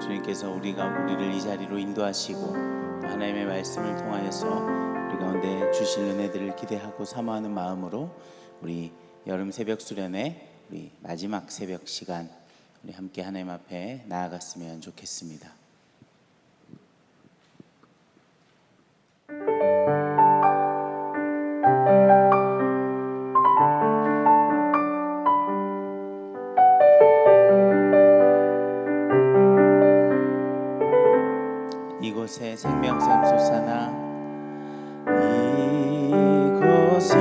주님께서 우리를 이 자리로 인도하시고 하나님의 말씀을 통하여서 우리 가운데 주실 은혜들을 기대하고 사모하는 마음으로 우리 여름 새벽 수련회 우리 마지막 새벽 시간 우리 함께 하나님 앞에 나아갔으면 좋겠습니다. 이곳에 생명샘 솟아나 이곳에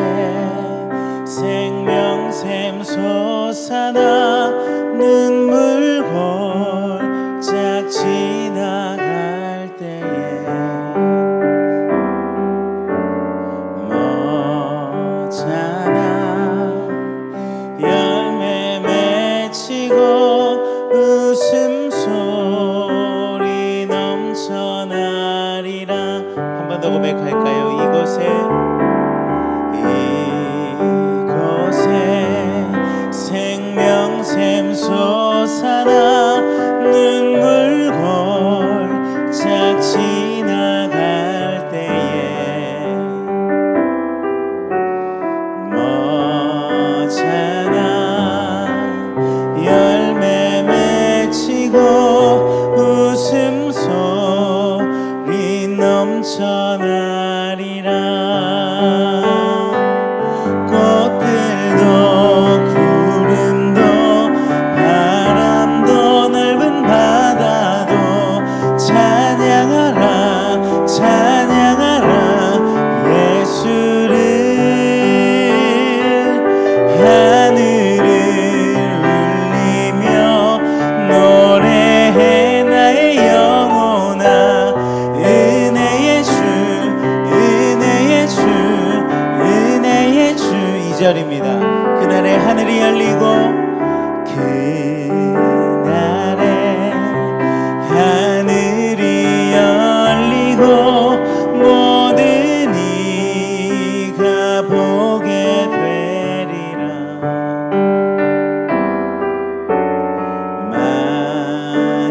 생명샘 솟아나 눈물 골짝 지나갈 때에 멋잖아 열매 맺히고 웃음소리 넘쳐나리라. 한 번 더 고백할까요? 이곳에 생명샘 솟아나 눈물 골짝 지나갈 때에 멋잖아 열매 맺히고 웃음소리 넘쳐나리라. 꽃들도 구름도 바람도 넓은 바다도 찬양하라 찬양하라 예수를. 하늘을 울리며 노래해 나의 영혼아. 은혜의 주 은혜의 주 은혜의 주. 2절입니다. 그날에 하늘이 열리고 그날에 하늘이 열리고 모든 이가 보게 되리라.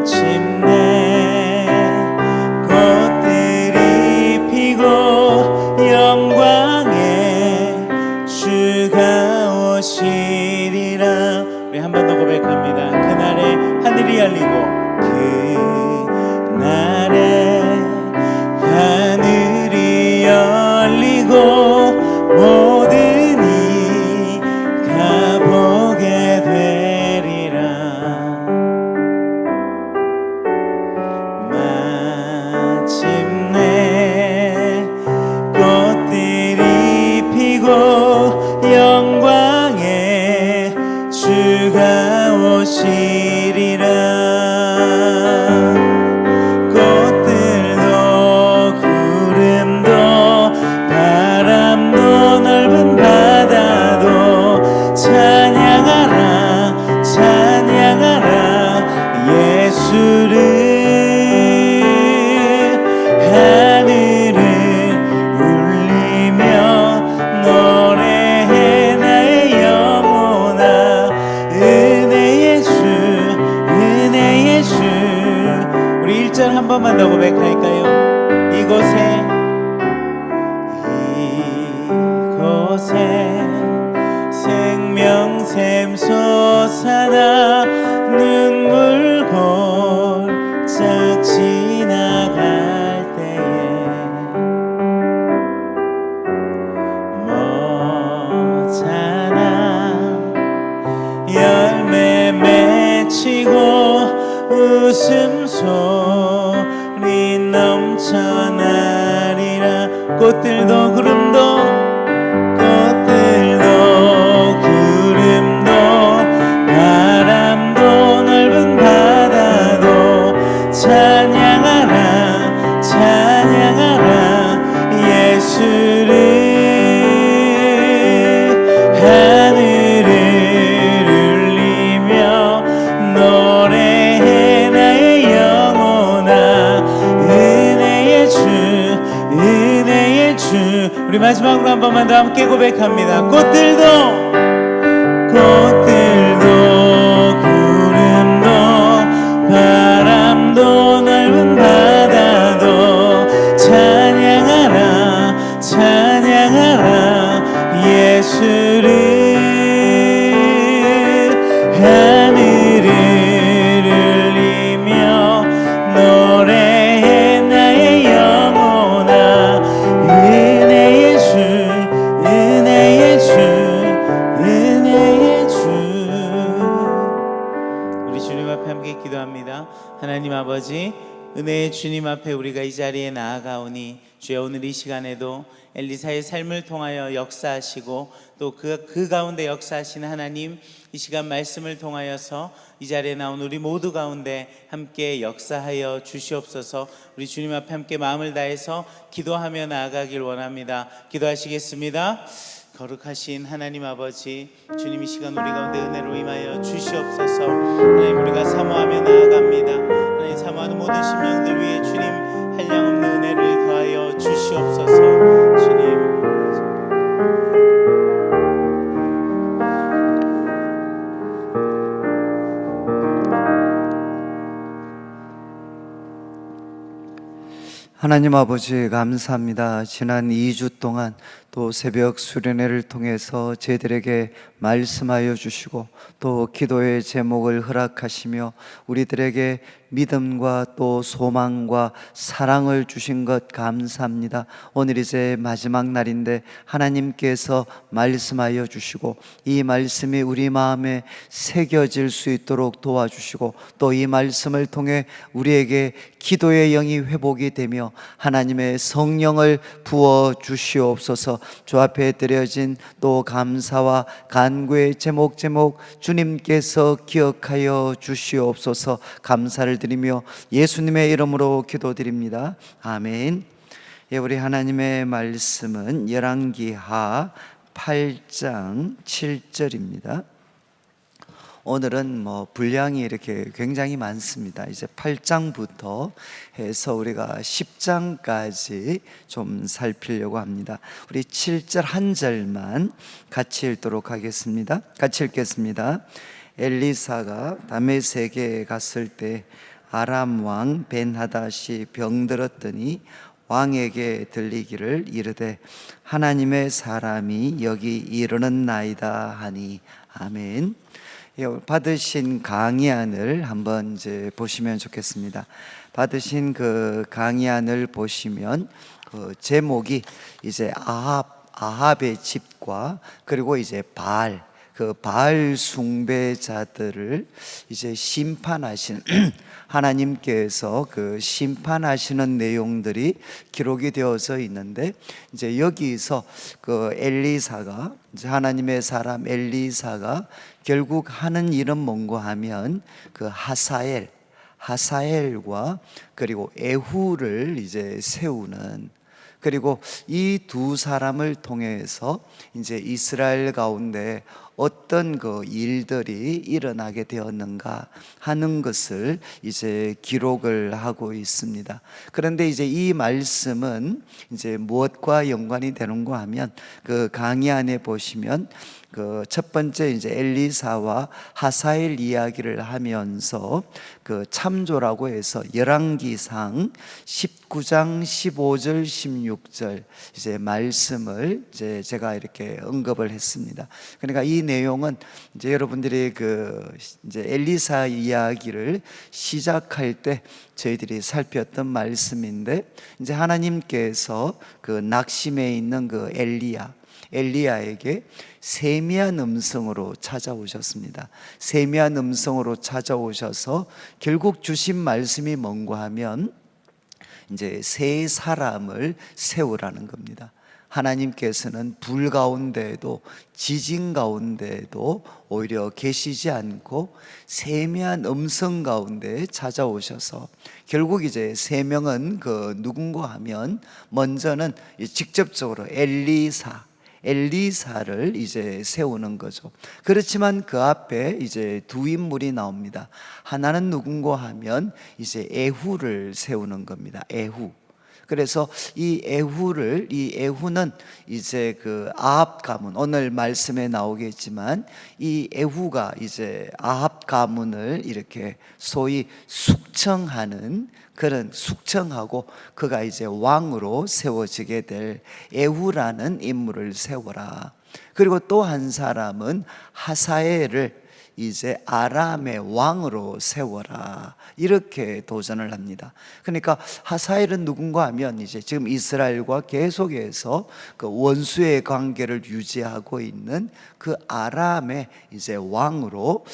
마침내 꽃들이 피고 영광의 주가 오시리라. 우리 한 번 더 고백합니다. 그날에 하늘이 열리고 그날에 하늘이 열리고 모든 이가 보게 되리라. 마침내 꽃들이 피고 영광의 주가 오시리라. 꽃들도 구름도 바람도 넓은 바다도 찬양하라 찬양하라 예수를. 하늘을 울리며 노래해 나의 영혼아. 은혜의 주 은혜의 주. 우리 1절 한 번만 더 고백할까요? 이곳에 생명샘 솟아나 눈물 골짝 지나갈 때에 멋잖아 열매 맺히고 웃음소리 넘쳐나리라. 꽃들도 구름도 바람도 넓은 바다도 찬양하라 찬양하라 예수를. 하늘을 울리며 노래해 나의 영혼아. 은혜의 주 은혜의 주. 우리 마지막으로 한 번만 더 함께 고백합니다. 꽃들도 구름도 바람도 하나님 아버지, 은혜의 주님 앞에 우리가 이 자리에 나아가오니 주여, 오늘 이 시간에도 엘리사의 삶을 통하여 역사하시고 또 그 가운데 역사하시는 하나님, 이 시간 말씀을 통하여서 이 자리에 나온 우리 모두 가운데 함께 역사하여 주시옵소서. 우리 주님 앞에 함께 마음을 다해서 기도하며 나아가길 원합니다. 기도하시겠습니다. 거룩하신 하나님 아버지, 주님 이 시간 우리 가운데 은혜로 임하여 주시옵소서. 하나님, 우리가 사모하며 나아갑니다. 하나님, 사모하는 모든 심령들 위해 주님 한량없는 은혜를 더하여 주시옵소서. 주님, 하나님 아버지, 감사합니다. 지난 2주 동안 또 새벽 수련회를 통해서 저희들에게 말씀하여 주시고 또 기도의 제목을 허락하시며 우리들에게 믿음과 또 소망과 사랑을 주신 것 감사합니다. 오늘 이제 마지막 날인데 하나님께서 말씀하여 주시고 이 말씀이 우리 마음에 새겨질 수 있도록 도와주시고 또 이 말씀을 통해 우리에게 기도의 영이 회복이 되며 하나님의 성령을 부어 주시옵소서. 주 앞에 드려진 또 감사와 간구의 제목 주님께서 기억하여 주시옵소서. 감사를 드리며 예수님의 이름으로 기도드립니다. 아멘. 예, 우리 하나님의 말씀은 열왕기하 8장 7절입니다. 오늘은 분량이 이렇게 굉장히 많습니다. 이제 8장부터 해서 우리가 10장까지 좀 살피려고 합니다. 우리 7절 한 절만 같이 읽도록 하겠습니다. 같이 읽겠습니다. 엘리사가 다메섹에 갔을 때 아람 왕 벤하닷이 병들었더니 왕에게 들리기를 이르되 하나님의 사람이 여기 이르는나이다 하니. 아멘. 받으신 강의안을 한번 이제 보시면 좋겠습니다. 받으신 그 강의안을 보시면 그 제목이 이제 아합의 집과 그리고 이제 바알 숭배자들을 이제 심판하신 하나님께서 그 심판하시는 내용들이 기록이 되어져 있는데, 이제 여기서 그 엘리사가, 이제 하나님의 사람 엘리사가 결국 하는 일은 뭔가 하면 그 하사엘과 그리고 에후를 이제 세우는, 그리고 이 두 사람을 통해서 이제 이스라엘 가운데 어떤 그 일들이 일어나게 되었는가 하는 것을 이제 기록을 하고 있습니다. 그런데 이제 이 말씀은 이제 무엇과 연관이 되는가 하면 그 강의 안에 보시면 그 첫 번째 이제 엘리사와 하사엘 이야기를 하면서 그 참조라고 해서 열왕기상 19장 15절 16절 이제 말씀을 이제 제가 이렇게 언급을 했습니다. 그러니까 이 내용은 이제 여러분들이 그 이제 엘리사 이야기를 시작할 때 저희들이 살폈던 말씀인데, 이제 하나님께서 그 낙심해 있는 그 엘리야에게 세미한 음성으로 찾아오셨습니다. 세미한 음성으로 찾아오셔서 결국 주신 말씀이 뭔가 하면 이제 세 사람을 세우라는 겁니다. 하나님께서는 불 가운데에도 지진 가운데에도 오히려 계시지 않고 세미한 음성 가운데 찾아오셔서 결국 이제 세 명은 그 누군가 하면 먼저는 직접적으로 엘리사를 이제 세우는 거죠. 그렇지만 그 앞에 이제 두 인물이 나옵니다. 하나는 누군가 하면 이제 에후를 세우는 겁니다. 에후. 그래서 이 에후는 이제 그 아합 가문, 오늘 말씀에 나오겠지만 이 에후가 이제 아합 가문을 이렇게 소위 숙청하는, 그런 숙청하고 그가 이제 왕으로 세워지게 될 에후라는 인물을 세워라. 그리고 또 한 사람은 하사엘을 이제 아람의 왕으로 세워라, 이렇게 도전을 합니다. 그러니까 하사엘은 누군가 하면 이제 지금 이스라엘과 계속해서 그 원수의 관계를 유지하고 있는 그 아람의 이제 왕으로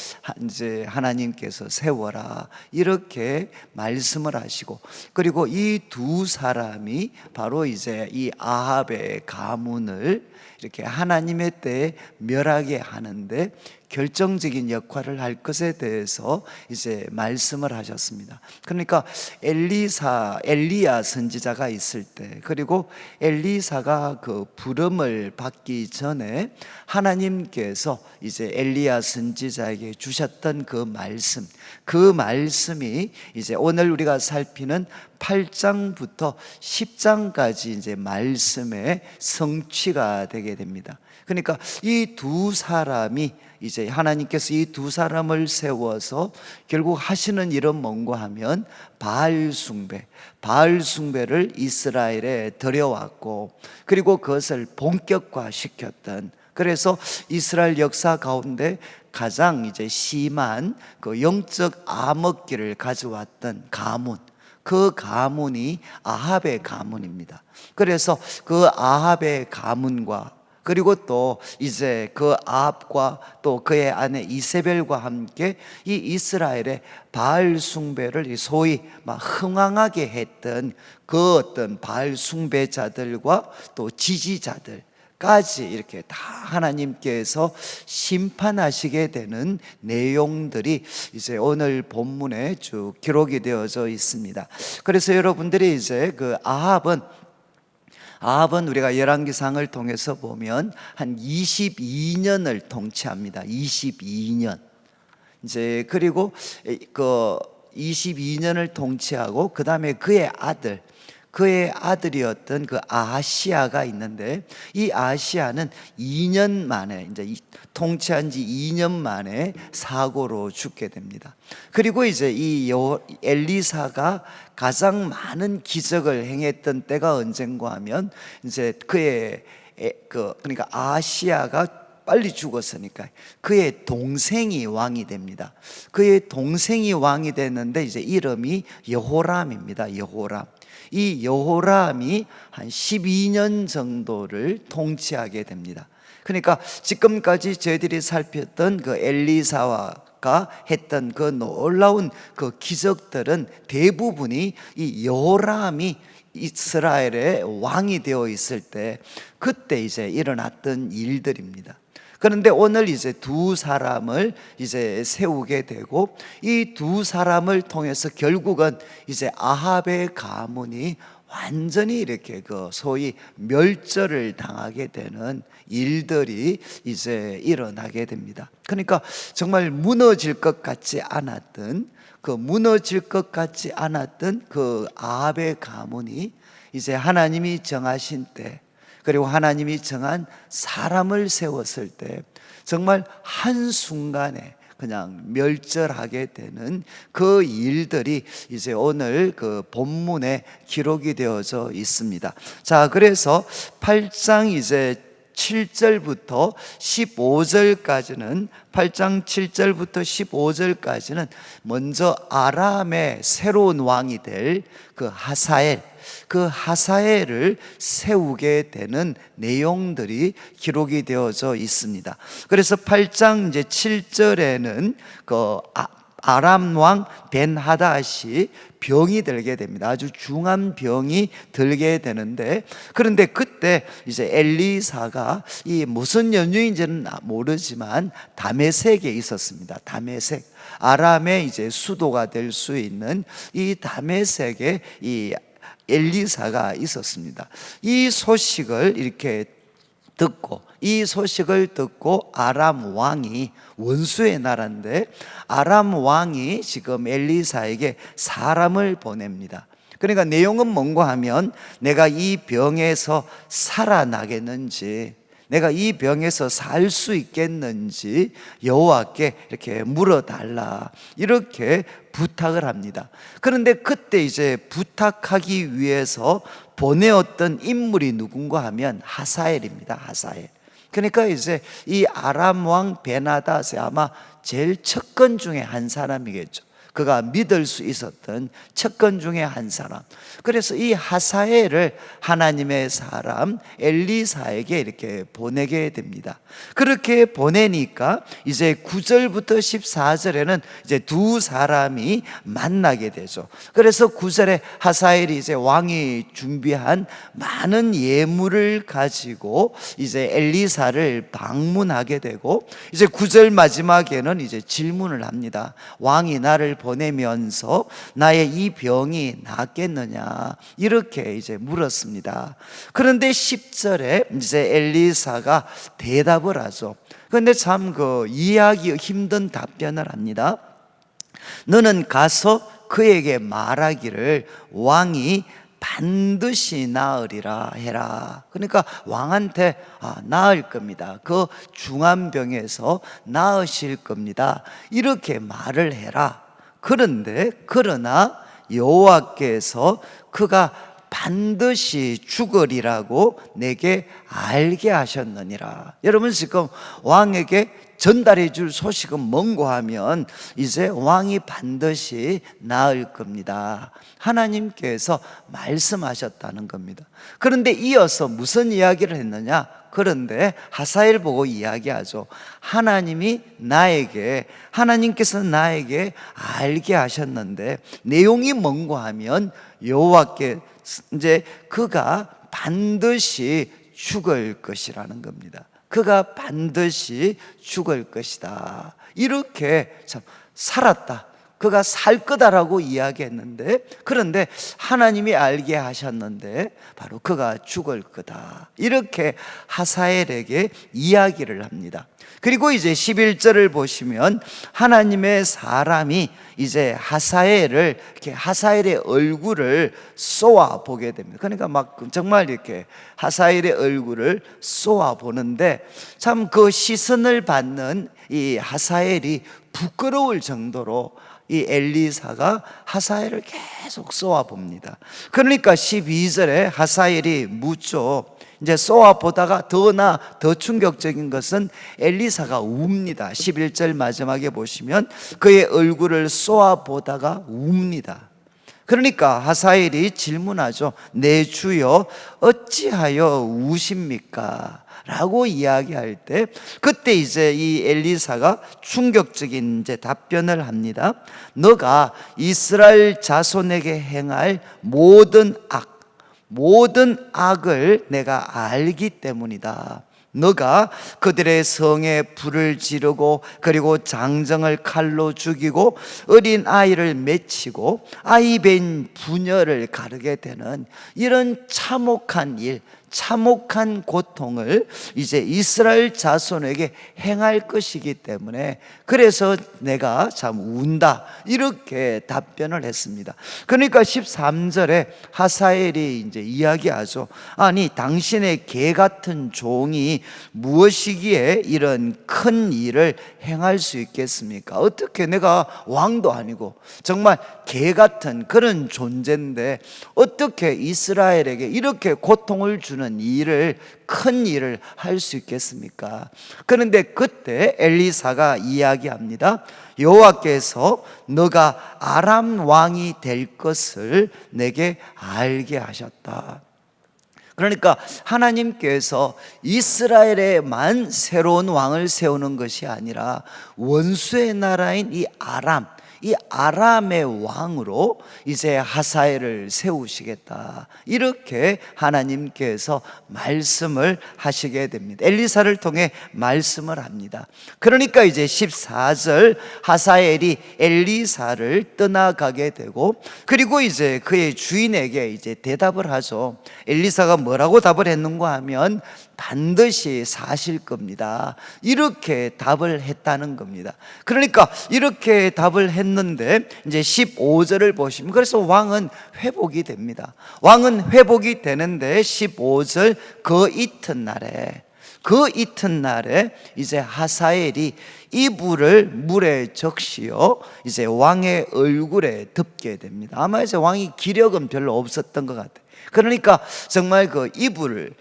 이제 하나님께서 세워라, 이렇게 말씀을 하시고, 그리고 이 두 사람이 바로 이제 이 아합의 가문을 이렇게 하나님의 때에 멸하게 하는데 결정적인 역할을 할 것에 대해서 이제 말씀을 하셨습니다. 그러니까 엘리야 선지자가 있을 때, 그리고 엘리사가 그 부름을 받기 전에 하나님께서 이제 엘리야 선지자에게 주셨던 그 말씀이 이제 오늘 우리가 살피는 8장부터 10장까지 이제 말씀의 성취가 되게 됩니다. 그러니까 이 두 사람이 이제 하나님께서 이 두 사람을 세워서 결국 하시는 일은 뭔가 하면 바알 숭배를 이스라엘에 들여왔고, 그리고 그것을 본격화시켰던, 그래서 이스라엘 역사 가운데 가장 이제 심한 그 영적 암흑기를 가져왔던 가문, 그 가문이 아합의 가문입니다. 그래서 그 아합의 가문과, 그리고 또 이제 그 아합과 또 그의 아내 이세벨과 함께 이 이스라엘의 바알 숭배를 소위 막 흥황하게 했던 그 어떤 바알 숭배자들과 또 지지자들까지 이렇게 다 하나님께서 심판하시게 되는 내용들이 이제 오늘 본문에 쭉 기록이 되어져 있습니다. 그래서 여러분들이 이제 그 아합은 우리가 열왕기상을 통해서 보면 한 22년을 통치합니다. 22년. 이제 그리고 그 22년을 통치하고 그 다음에 그의 아들이었던 그 아하시아가 있는데, 이 아하시아는 2년 만에, 이제 통치한 지 2년 만에 사고로 죽게 됩니다. 그리고 이제 이 엘리사가 가장 많은 기적을 행했던 때가 언젠가 하면 이제 그러니까 아하시아가 빨리 죽었으니까 그의 동생이 왕이 됩니다. 그의 동생이 왕이 됐는데 이제 이름이 여호람입니다. 이 여호람이 한 12년 정도를 통치하게 됩니다. 그러니까 지금까지 저희들이 살폈던 그 엘리사가 했던 그 놀라운 그 기적들은 대부분이 이 여호람이 이스라엘의 왕이 되어 있을 때 그때 이제 일어났던 일들입니다. 그런데 오늘 이제 두 사람을 이제 세우게 되고, 이 두 사람을 통해서 결국은 이제 아합의 가문이 완전히 이렇게 그 소위 멸절을 당하게 되는 일들이 이제 일어나게 됩니다. 그러니까 정말 무너질 것 같지 않았던 그 아합의 가문이 이제 하나님이 정하신 때, 그리고 하나님이 정한 사람을 세웠을 때 정말 한순간에 그냥 멸절하게 되는 그 일들이 이제 오늘 그 본문에 기록이 되어져 있습니다. 자, 그래서 8장 이제 7절부터 15절까지는 8장 7절부터 15절까지는 먼저 아람의 새로운 왕이 될 그 하사엘을 세우게 되는 내용들이 기록이 되어져 있습니다. 그래서 8장 이제 7절에는 그 아람 왕 벤하닷이 병이 들게 됩니다. 아주 중한 병이 들게 되는데, 그런데 그때 이제 엘리사가 이 무슨 연유인지는 모르지만 다메섹에 있었습니다. 다메섹, 아람의 이제 수도가 될 수 있는 이 다메섹에 이 엘리사가 있었습니다. 이 소식을 듣고 아람 왕이, 원수의 나라인데 아람 왕이 지금 엘리사에게 사람을 보냅니다. 그러니까 내용은 뭔가 하면 내가 이 병에서 살아나겠는지, 내가 이 병에서 살 수 있겠는지 여호와께 이렇게 물어달라, 이렇게 부탁을 합니다. 그런데 그때 이제 부탁하기 위해서 보내었던 인물이 누군가 하면 하사엘입니다. 하사엘. 그러니까 이제 이 아람 왕 베나닷의 아마 제일 척건 중에 한 사람이겠죠. 그가 믿을 수 있었던 척건 중에 한 사람. 그래서 이 하사엘을 하나님의 사람 엘리사에게 이렇게 보내게 됩니다. 그렇게 보내니까 이제 9절부터 14절에는 이제 두 사람이 만나게 되죠. 그래서 9절에 하사엘이 이제 왕이 준비한 많은 예물을 가지고 이제 엘리사를 방문하게 되고, 이제 9절 마지막에는 이제 질문을 합니다. 왕이 나를 보내면서 나의 이 병이 낫겠느냐, 이렇게 이제 물었습니다. 그런데 10절에 이제 엘리사가 대답을 하죠. 그런데 참 이해하기 힘든 답변을 합니다. 너는 가서 그에게 말하기를 왕이 반드시 나으리라 해라. 그러니까 왕한테 나을 겁니다. 그 중한 병에서 나으실 겁니다. 이렇게 말을 해라. 그러나 여호와께서 그가 반드시 죽으리라고 내게 알게 하셨느니라. 여러분, 지금 왕에게 전달해 줄 소식은 뭔고 하면 이제 왕이 반드시 나을 겁니다. 하나님께서 말씀하셨다는 겁니다. 그런데 이어서 무슨 이야기를 했느냐? 그런데 하사엘 보고 이야기하죠. 하나님께서 나에게 알게 하셨는데 내용이 뭔고 하면 여호와께 이제 그가 반드시 죽을 것이라는 겁니다. 그가 반드시 죽을 것이다. 이렇게 참 살았다, 그가 살 거다라고 이야기했는데, 그런데 하나님이 알게 하셨는데 바로 그가 죽을 거다, 이렇게 하사엘에게 이야기를 합니다. 그리고 이제 11절을 보시면 하나님의 사람이 이제 하사엘의 얼굴을 쏘아 보게 됩니다. 그러니까 막 정말 이렇게 하사엘의 얼굴을 쏘아 보는데, 참 그 시선을 받는 이 하사엘이 부끄러울 정도로 이 엘리사가 하사엘을 계속 쏘아 봅니다. 그러니까 12절에 하사엘이 묻죠. 이제 쏘아 보다가 더 충격적인 것은 엘리사가 웁니다. 11절 마지막에 보시면 그의 얼굴을 쏘아 보다가 웁니다. 그러니까 하사엘이 질문하죠. 내 주여 어찌하여 우십니까? 라고 이야기할 때, 그때 이제 이 엘리사가 충격적인 이제 답변을 합니다. 너가 이스라엘 자손에게 행할 모든 악을 내가 알기 때문이다. 너가 그들의 성에 불을 지르고, 그리고 장정을 칼로 죽이고, 어린 아이를 맺히고 아이 벤 부녀를 가르게 되는 이런 참혹한 일, 참혹한 고통을 이제 이스라엘 자손에게 행할 것이기 때문에, 그래서 내가 참 운다, 이렇게 답변을 했습니다. 그러니까 13절에 하사엘이 이제 이야기하죠. 아니, 당신의 개 같은 종이 무엇이기에 이런 큰 일을 행할 수 있겠습니까? 어떻게, 내가 왕도 아니고 정말 개 같은 그런 존재인데 어떻게 이스라엘에게 이렇게 고통을 주는 큰 일을 할 수 있겠습니까? 그런데 그때 엘리사가 이야기합니다. 여호와께서 너가 아람 왕이 될 것을 내게 알게 하셨다. 그러니까 하나님께서 이스라엘에만 새로운 왕을 세우는 것이 아니라 원수의 나라인 이 아람의 왕으로 이제 하사엘을 세우시겠다, 이렇게 하나님께서 말씀을 하시게 됩니다. 엘리사를 통해 말씀을 합니다. 그러니까 이제 14절 하사엘이 엘리사를 떠나가게 되고, 그리고 이제 그의 주인에게 이제 대답을 하죠. 엘리사가 뭐라고 답을 했는가 하면 반드시 사실 겁니다, 이렇게 답을 했다는 겁니다. 그러니까 이렇게 답을 했는데 이제 15절을 보시면, 그래서 왕은 회복이 됩니다. 왕은 회복이 되는데 15절 그 이튿날에 이제 하사엘이 이불을 물에 적시어 이제 왕의 얼굴에 덮게 됩니다. 아마 이제 왕이 기력은 별로 없었던 것 같아요. 그러니까 정말 그 이불을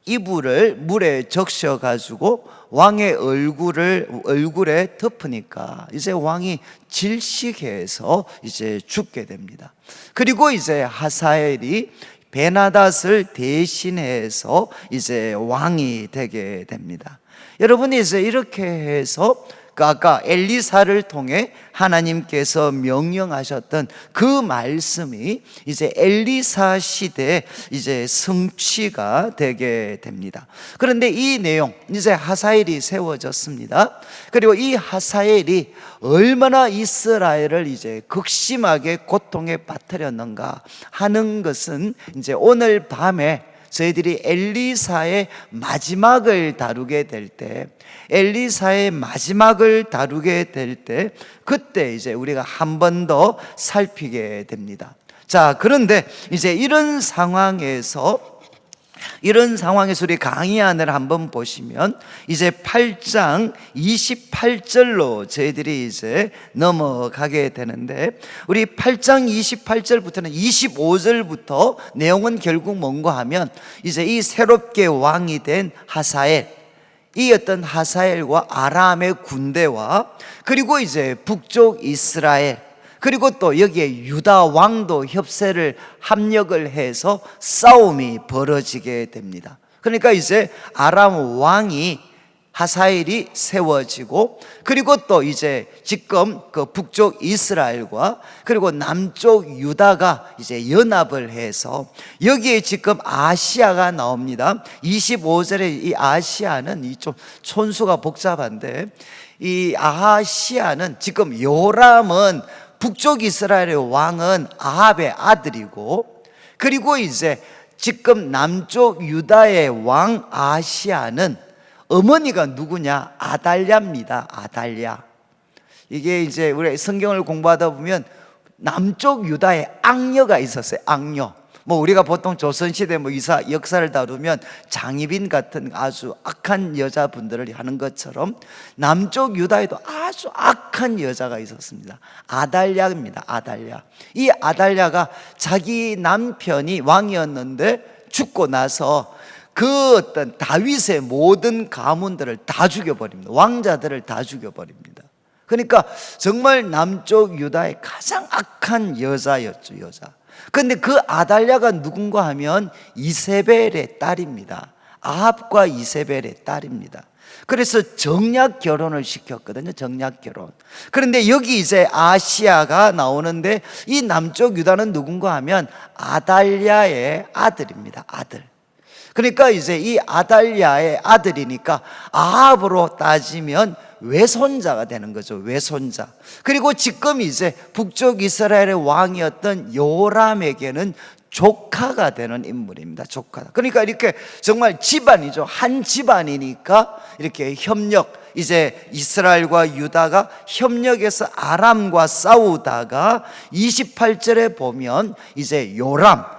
이불을 물에 적셔 가지고 왕의 얼굴에 덮으니까 이제 왕이 질식해서 이제 죽게 됩니다. 그리고 이제 하사엘이 베나닷을 대신해서 이제 왕이 되게 됩니다. 여러분이 이제 이렇게 해서 아까 엘리사를 통해 하나님께서 명령하셨던 그 말씀이 이제 엘리사 시대에 이제 성취가 되게 됩니다. 그런데 이 내용, 이제 하사엘이 세워졌습니다. 그리고 이 하사엘이 얼마나 이스라엘을 이제 극심하게 고통에 빠뜨렸는가 하는 것은 이제 오늘 밤에 저희들이 엘리사의 마지막을 다루게 될 때, 그때 이제 우리가 한 번 더 살피게 됩니다. 자, 그런데 이제 이런 상황에서 우리 강의안을 한번 보시면 이제 8장 28절로 저희들이 이제 넘어가게 되는데, 우리 8장 28절부터는 25절부터 내용은 결국 뭔가 하면 이제 이 새롭게 왕이 된 하사엘, 이 어떤 하사엘과 아람의 군대와 그리고 이제 북쪽 이스라엘, 그리고 또 여기에 유다 왕도 합력을 해서 싸움이 벌어지게 됩니다. 그러니까 이제 아람 왕이 하사엘이 세워지고, 그리고 또 이제 지금 그 북쪽 이스라엘과 그리고 남쪽 유다가 이제 연합을 해서 여기에 지금 아시아가 나옵니다. 25절에 이 아시아는 이 좀 촌수가 복잡한데, 이 아시아는 지금 요람은 북쪽 이스라엘의 왕은 아합의 아들이고, 그리고 이제 지금 남쪽 유다의 왕 아시아는 어머니가 누구냐? 아달랴입니다. 아달랴. 이게 이제 우리 성경을 공부하다 보면 남쪽 유다에 악녀가 있었어요. 악녀. 뭐 우리가 보통 조선시대 역사를 다루면 장희빈 같은 아주 악한 여자분들을 하는 것처럼 남쪽 유다에도 아주 악한 여자가 있었습니다. 아달랴입니다. 아달랴. 이 아달랴가 자기 남편이 왕이었는데 죽고 나서 그 어떤 다윗의 모든 가문들을 다 죽여버립니다. 왕자들을 다 죽여버립니다. 그러니까 정말 남쪽 유다의 가장 악한 여자였죠, 여자. 그런데 그 아달랴가 누군가 하면 이세벨의 딸입니다. 아합과 이세벨의 딸입니다. 그래서 정략 결혼을 시켰거든요. 정략 결혼. 그런데 여기 이제 아시아가 나오는데, 이 남쪽 유다는 누군가 하면 아달랴의 아들입니다. 아들. 그러니까 이제 이 아달랴의 아들이니까 아합으로 따지면 외손자가 되는 거죠. 외손자. 그리고 지금 이제 북쪽 이스라엘의 왕이었던 요람에게는 조카가 되는 인물입니다. 조카. 그러니까 이렇게 정말 집안이죠. 한 집안이니까 이렇게 이제 이스라엘과 유다가 협력해서 아람과 싸우다가 28절에 보면 이제 요람은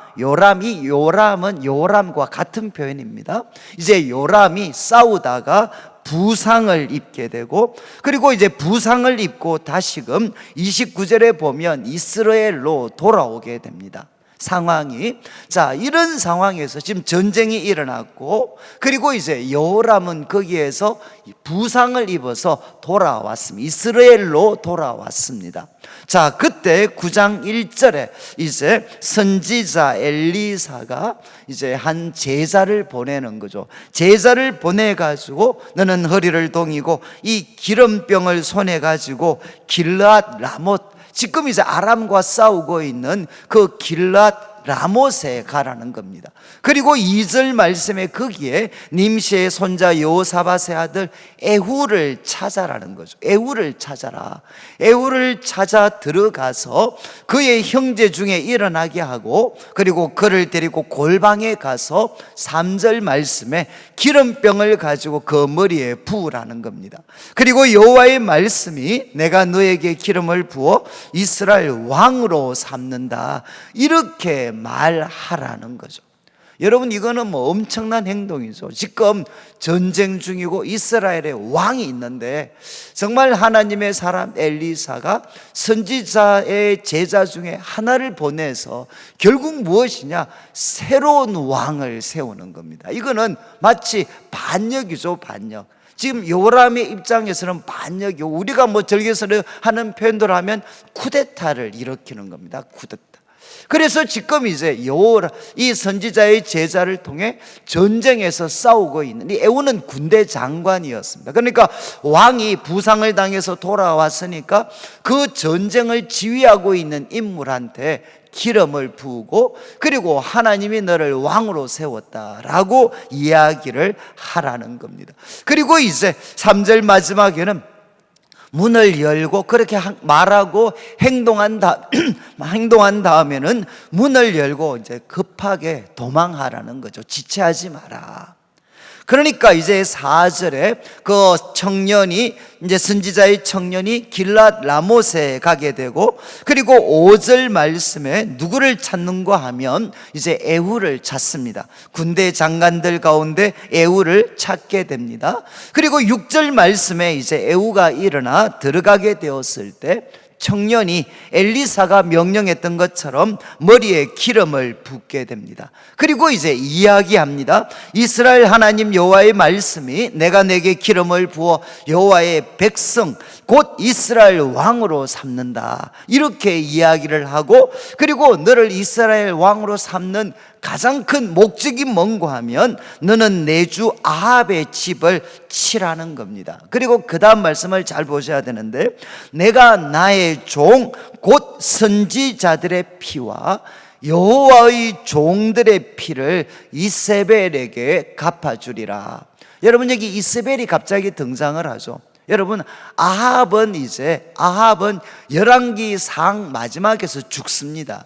요람과 같은 표현입니다. 이제 요람이 싸우다가 부상을 입게 되고, 그리고 이제 부상을 입고 다시금 29절에 보면 이스라엘로 돌아오게 됩니다. 상황이. 자, 이런 상황에서 지금 전쟁이 일어났고, 그리고 이제 여호람은 거기에서 부상을 입어서 돌아왔습니다. 이스라엘로 돌아왔습니다. 자, 그때 9장 1절에 이제 선지자 엘리사가 이제 한 제자를 보내는 거죠. 제자를 보내가지고 너는 허리를 동이고 이 기름병을 손에 가지고 길르앗 라못, 지금 이제 아람과 싸우고 있는 그 길르앗 라못에 가라는 겁니다. 그리고 2절 말씀에 거기에 님시의 손자 여호사밧의 아들 에후를 찾아라는 거죠. 에후를 찾아라. 에후를 찾아 들어가서 그의 형제 중에 일어나게 하고, 그리고 그를 데리고 골방에 가서 3절 말씀에 기름병을 가지고 그 머리에 부으라는 겁니다. 그리고 여호와의 말씀이 내가 너에게 기름을 부어 이스라엘 왕으로 삼는다, 이렇게 말하라는 거죠. 여러분, 이거는 뭐 엄청난 행동이죠. 지금 전쟁 중이고 이스라엘에 왕이 있는데 정말 하나님의 사람 엘리사가 선지자의 제자 중에 하나를 보내서 결국 무엇이냐? 새로운 왕을 세우는 겁니다. 이거는 마치 반역이죠, 반역. 지금 요람의 입장에서는 반역이고, 우리가 뭐 절개설을 하는 표현들 하면 쿠데타를 일으키는 겁니다. 쿠데타. 그래서 지금 이제 이 선지자의 제자를 통해 전쟁에서 싸우고 있는 이 에후는 군대 장관이었습니다. 그러니까 왕이 부상을 당해서 돌아왔으니까 그 전쟁을 지휘하고 있는 인물한테 기름을 부으고, 그리고 하나님이 너를 왕으로 세웠다라고 이야기를 하라는 겁니다. 그리고 이제 3절 마지막에는 문을 열고 그렇게 말하고 행동한 다음에는 문을 열고 이제 급하게 도망하라는 거죠. 지체하지 마라. 그러니까 이제 4절에 그 청년이, 이제 선지자의 청년이 길랏 라못에 가게 되고, 그리고 5절 말씀에 누구를 찾는가 하면 이제 에후를 찾습니다. 군대 장관들 가운데 에후를 찾게 됩니다. 그리고 6절 말씀에 이제 에후가 일어나 들어가게 되었을 때 청년이 엘리사가 명령했던 것처럼 머리에 기름을 붓게 됩니다. 그리고 이제 이야기합니다. 이스라엘 하나님 여호와의 말씀이 내가 내게 기름을 부어 여호와의 백성 곧 이스라엘 왕으로 삼는다, 이렇게 이야기를 하고, 그리고 너를 이스라엘 왕으로 삼는 가장 큰 목적이 뭔가 하면 너는 내 주 아합의 집을 치라는 겁니다. 그리고 그 다음 말씀을 잘 보셔야 되는데, 내가 나의 종 곧 선지자들의 피와 여호와의 종들의 피를 이세벨에게 갚아주리라. 여러분, 여기 이세벨이 갑자기 등장을 하죠. 여러분, 아합은 열왕기상 마지막에서 죽습니다.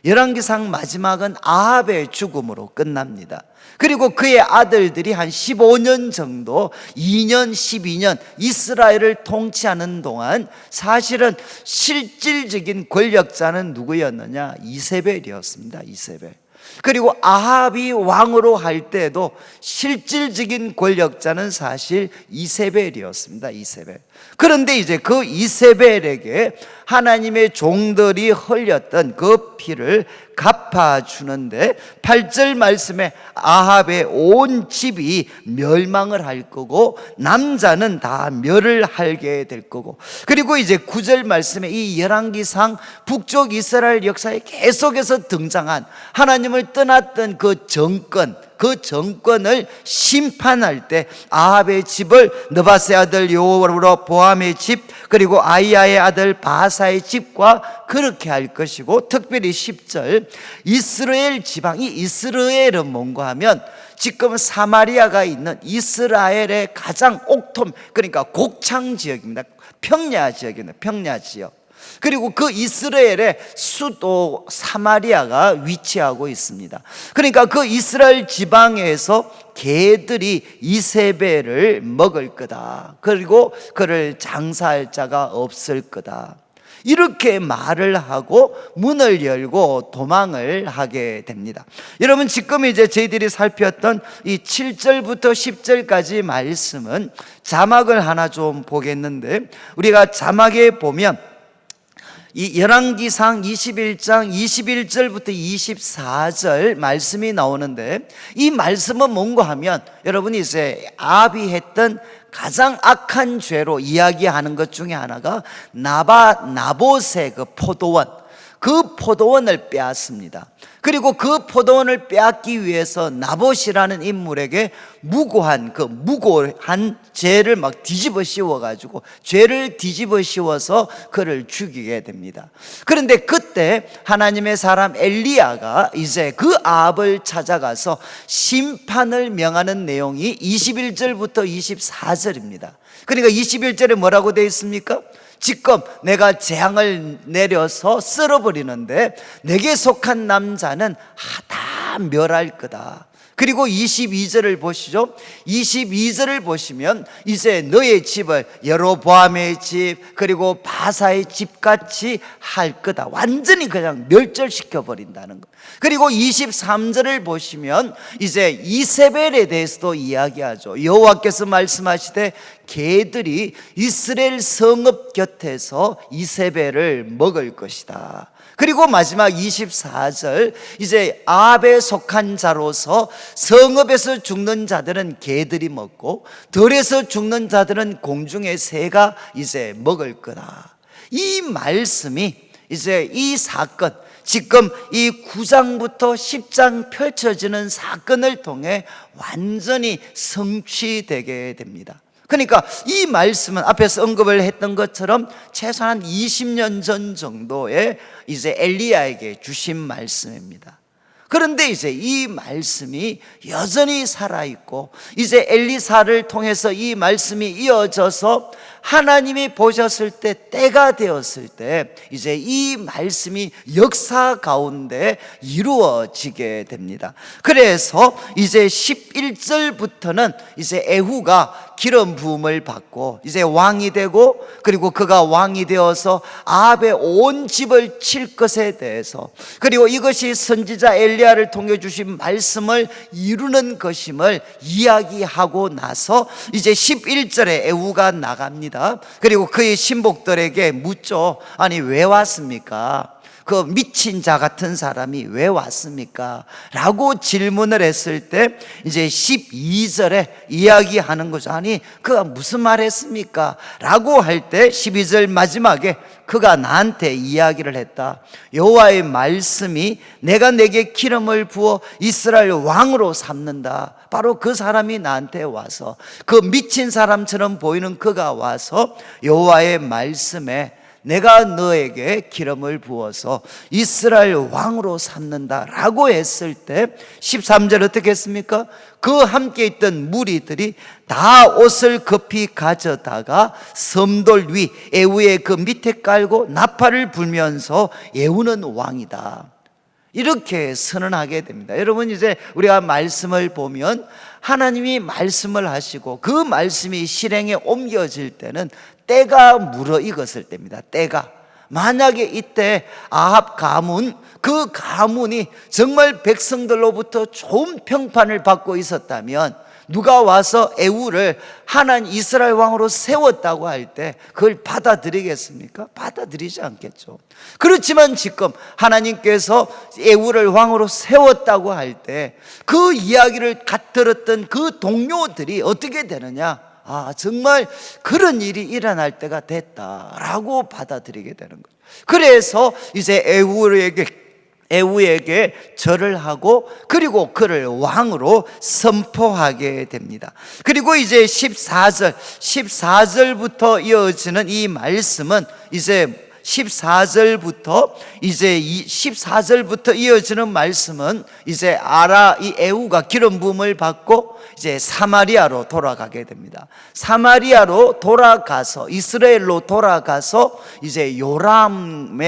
열왕기상 마지막은 아합의 죽음으로 끝납니다. 그리고 그의 아들들이 한 15년 정도, 2년, 12년 이스라엘을 통치하는 동안 사실은 실질적인 권력자는 누구였느냐? 이세벨이었습니다. 이세벨. 그리고 아합이 왕으로 할 때도 실질적인 권력자는 사실 이세벨이었습니다. 이세벨. 그런데 이제 그 이세벨에게 하나님의 종들이 흘렸던 그 피를 갚아주는데 8절 말씀에 아합의 온 집이 멸망을 할 거고 남자는 다 멸을 하게 될 거고, 그리고 이제 9절 말씀에 이 열왕기상 북쪽 이스라엘 역사에 계속해서 등장한 하나님을 떠났던 그 정권을 심판할 때 아합의 집을 너바스의 아들 여로보암의 집, 그리고 아이야의 아들 바사의 집과 그렇게 할 것이고, 특별히 10절 이스라엘 지방, 이 이스라엘은 뭔가 하면 지금 사마리아가 있는 이스라엘의 가장 그러니까 곡창 지역입니다. 평야 지역입니다. 평야 지역. 그리고 그 이스라엘의 수도 사마리아가 위치하고 있습니다. 그러니까 그 이스라엘 지방에서 개들이 이세벨을 먹을 거다. 그리고 그를 장사할 자가 없을 거다. 이렇게 말을 하고 문을 열고 도망을 하게 됩니다. 여러분, 지금 이제 저희들이 살폈던 이 7절부터 10절까지 말씀은 자막을 하나 좀 보겠는데, 우리가 자막에 보면 이 열왕기상 21장 21절부터 24절 말씀이 나오는데, 이 말씀은 뭔가 하면 여러분이 이제 아합이 했던 가장 악한 죄로 이야기하는 것 중에 하나가 나봇의 그 포도원을 빼앗습니다. 그리고 그 포도원을 빼앗기 위해서 나봇이라는 인물에게 무고한 죄를 막 뒤집어 씌워가지고 죄를 뒤집어 씌워서 그를 죽이게 됩니다. 그런데 그때 하나님의 사람 엘리야가 이제 그 아합을 찾아가서 심판을 명하는 내용이 21절부터 24절입니다. 그러니까 21절에 뭐라고 되어 있습니까? 지금 내가 재앙을 내려서 쓸어버리는데 내게 속한 남자는 다 멸할 거다. 그리고 22절을 보시죠. 22절을 보시면 이제 너의 집을 여로보암의 집 그리고 바사의 집같이 할 거다. 완전히 그냥 멸절시켜 버린다는 것. 그리고 23절을 보시면 이제 이세벨에 대해서도 이야기하죠. 여호와께서 말씀하시되 개들이 이스라엘 성읍 곁에서 이세벨을 먹을 것이다. 그리고 마지막 24절 이제 아합에 속한 자로서 성읍에서 죽는 자들은 개들이 먹고 들에서 죽는 자들은 공중의 새가 이제 먹을 거다. 이 말씀이 이제 이 사건, 지금 이 9장부터 10장 펼쳐지는 사건을 통해 완전히 성취되게 됩니다. 그러니까 이 말씀은 앞에서 언급을 했던 것처럼 최소한 20년 전 정도에 이제 엘리야에게 주신 말씀입니다. 그런데 이제 이 말씀이 여전히 살아있고 이제 엘리사를 통해서 이 말씀이 이어져서 하나님이 보셨을 때 때가 되었을 때 이제 이 말씀이 역사 가운데 이루어지게 됩니다. 그래서 이제 11절부터는 이제 에후가 기름 부음을 받고 이제 왕이 되고 그리고 그가 왕이 되어서 아합의 온 집을 칠 것에 대해서 그리고 이것이 선지자 엘리야를 통해 주신 말씀을 이루는 것임을 이야기하고 나서 이제 11절에 에후가 나갑니다. 그리고 그의 신복들에게 묻죠. 아니 왜 왔습니까? 그 미친 자 같은 사람이 왜 왔습니까? 라고 질문을 했을 때 이제 12절에 이야기하는 거죠. 아니 그가 무슨 말 했습니까? 라고 할 때 12절 마지막에 그가 나한테 이야기를 했다. 여호와의 말씀이 내가 내게 기름을 부어 이스라엘 왕으로 삼는다. 바로 그 사람이 나한테 와서 그 미친 사람처럼 보이는 그가 와서 여호와의 말씀에 내가 너에게 기름을 부어서 이스라엘 왕으로 삼는다 라고 했을 때 13절 어떻게 했습니까? 그 함께 있던 무리들이 다 옷을 급히 가져다가 섬돌 위 에후의 그 밑에 깔고 나팔을 불면서 에후는 왕이다 이렇게 선언하게 됩니다. 여러분 이제 우리가 말씀을 보면 하나님이 말씀을 하시고 그 말씀이 실행에 옮겨질 때는 때가 무르익었을 때입니다. 때가 만약에 이때 아합 가문 그 가문이 정말 백성들로부터 좋은 평판을 받고 있었다면 누가 와서 에후를 하나님 이스라엘 왕으로 세웠다고 할 때 그걸 받아들이겠습니까? 받아들이지 않겠죠. 그렇지만 지금 하나님께서 에후를 왕으로 세웠다고 할 때 그 이야기를 들었던 그 동료들이 어떻게 되느냐? 아 정말 그런 일이 일어날 때가 됐다라고 받아들이게 되는 거죠. 그래서 이제 에후에게 절을 하고 그리고 그를 왕으로 선포하게 됩니다. 그리고 이제 14절부터 이어지는 이 말씀은 이제 14절부터 이어지는 말씀은 이제 이 에후가 기름 부음을 받고 이제 사마리아로 돌아가게 됩니다. 사마리아로 돌아가서 이스라엘로 돌아가서 이제 요람